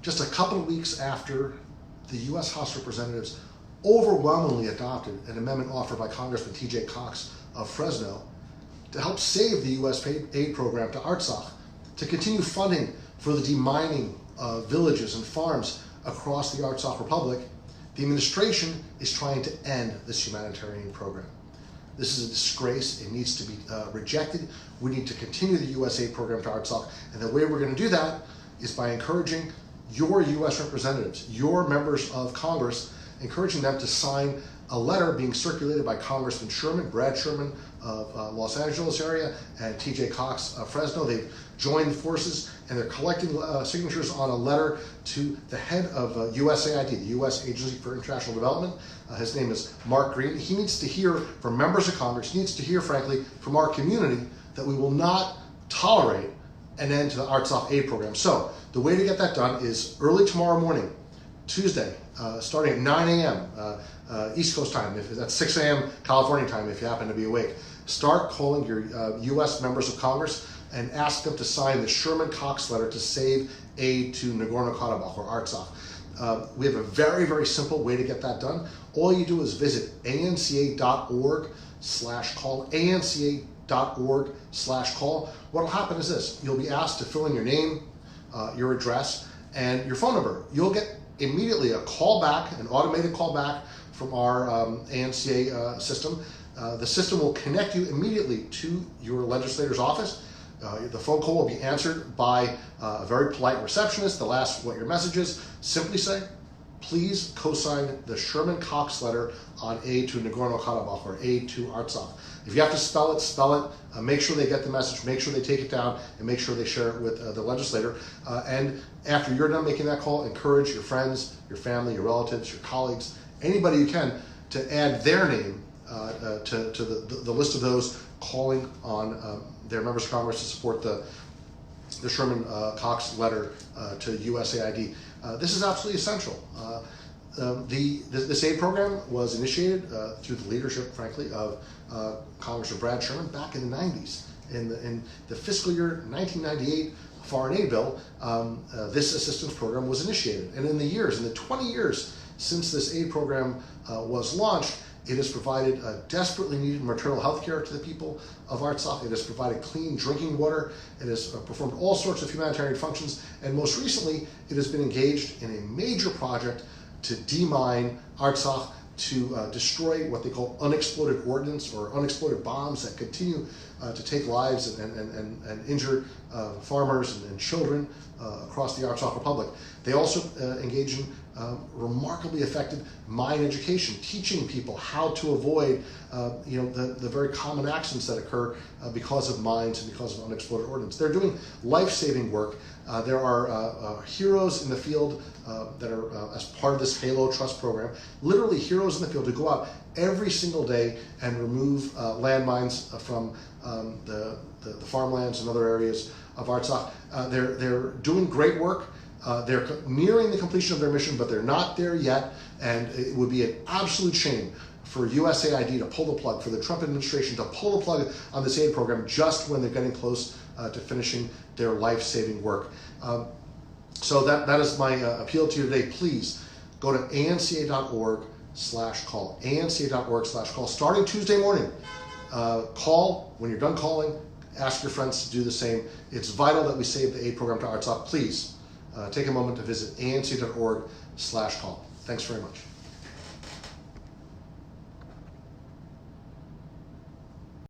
just a couple of weeks after the U.S. House of Representatives overwhelmingly adopted an amendment offered by Congressman T.J. Cox of Fresno to help save the U.S. aid program to Artsakh, to continue funding for the demining of villages and farms across the Artsakh Republic, the administration is trying to end this humanitarian program. This is a disgrace. It needs to be rejected. We need to continue the U.S. aid program to Artsakh, and the way we're going to do that is by encouraging your U.S. representatives, your members of Congress, encouraging them to sign a letter being circulated by Congressman Sherman, Brad Sherman of Los Angeles area, and T.J. Cox of Fresno. They've joined forces and they're collecting signatures on a letter to the head of USAID, the U.S. Agency for International Development. His name is Mark Green. He needs to hear from members of Congress, he needs to hear, frankly, from our community that we will not tolerate an end to the Artsakh aid program. So the way to get that done is early tomorrow morning, Tuesday, starting at 9 a.m. East Coast time, if that's 6 a.m. California time if you happen to be awake. Start calling your U.S. members of Congress and ask them to sign the Sherman-Cox Letter to save aid to Nagorno Karabakh or Artsakh. We have a very, very simple way to get that done. All you do is visit anca.org/call, anca.org/call. What will happen is this: you'll be asked to fill in your name, your address, and your phone number. You'll get immediately a call back, an automated call back from our ANCA system. The system will connect you immediately to your legislator's office. The phone call will be answered by a very polite receptionist. They'll ask what your message is. Simply say, please co-sign the Sherman-Cox Letter on aid to Nagorno Karabakh or aid to Artsakh. If you have to spell it, spell it. Make sure they get the message, make sure they take it down, and make sure they share it with the legislator. And after you're done making that call, encourage your friends, your family, your relatives, your colleagues, anybody you can to add their name to the list of those calling on their members of Congress to support the Sherman-Cox Letter to USAID. This is absolutely essential. This aid program was initiated through the leadership, frankly, of Congressman Brad Sherman back in the 90s. In the fiscal year 1998 Foreign Aid Bill, this assistance program was initiated. And in the 20 years since this aid program was launched, it has provided desperately needed maternal health care to the people of Artsakh. It has provided clean drinking water. It has performed all sorts of humanitarian functions. And most recently, it has been engaged in a major project to demine Artsakh, to destroy what they call unexploded ordnance or unexploded bombs that continue to take lives and injure farmers and children across the Artsakh Republic. They also engage in remarkably effective mine education, teaching people how to avoid the very common accidents that occur because of mines and because of unexploded ordnance. They're doing life-saving work. There are heroes in the field that are as part of this Halo Trust program, literally heroes in the field who go out every single day and remove landmines from the farmlands and other areas of Artsakh. They're doing great work. They're nearing the completion of their mission, but they're not there yet, and it would be an absolute shame for USAID to pull the plug, for the Trump administration to pull the plug on this aid program just when they're getting close to finishing their life-saving work. So that is my appeal to you today. Please go to anca.org/call, anca.org/call, starting Tuesday morning. Call when you're done calling. Ask your friends to do the same. It's vital that we save the aid program to Artsakh. Please take a moment to visit anca.org/call. Thanks very much.